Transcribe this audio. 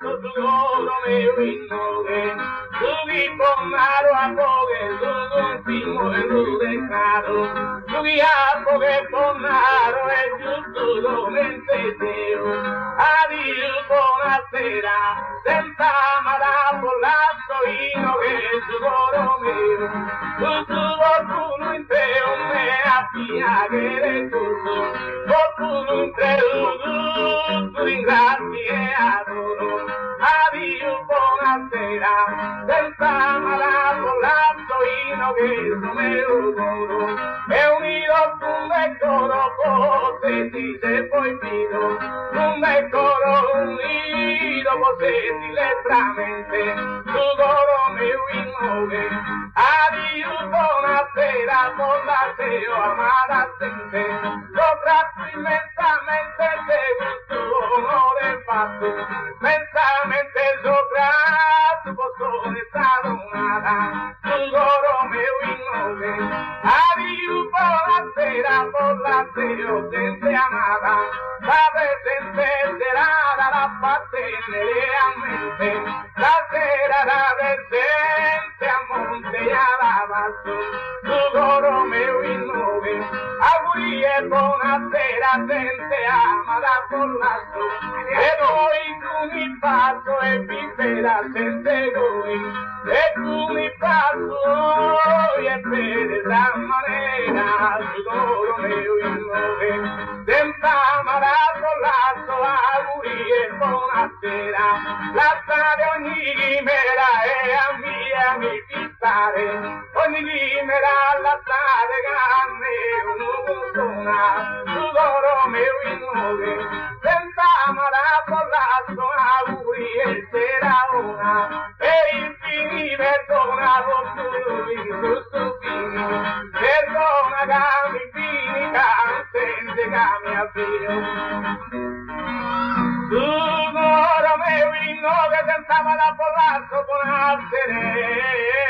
pollazzo tu coro mio innove, tu chi pomaro a poche, tu continuo e tu decaro, tu chi a poche pomaro è giusto come Teo. Addio, buonasera, senza amara pollazzo io che tu coro mio, tu qualcuno in te un me appia che è tutto, qualcuno in te tu ringrazi e adoro. Addio, buonasera, senza amara pollazzo io che tu me lo coro, e unido tu me coro, forse ti se poi fido, tu me coro unido, forse ti lettramente, tu coro mio innove. Addio, buonasera, pollaseo, amata gente, lo tratto immensamente seguito onore fatto, immensamente sopratto, posso restare un'ala, tu coro mio innove. Addio, buonasera, pollaseo, gente amata, la presente serata la appartenere a mente, la sera la presente a monte e alla basso, tu coro mio innove. Auguri e buonasera, gente amata pollazzo, e noi tu mi passo e vivera gente noi, e tu mi passo e per la manera, tu coro mio innove. Senza amara pollazzo, auguri e buonasera, la strada ogni chimera è a mia mi fissare, ogni chimera la strada che a me non suona, tu coro mio innove. Senza amara pollazzo, auguri e sera una, e il fini perdona con tu giusto fini, perdona che mi fini sente che mi avvio. Tu coro mio innove, senza amara pollazzo, buonasera.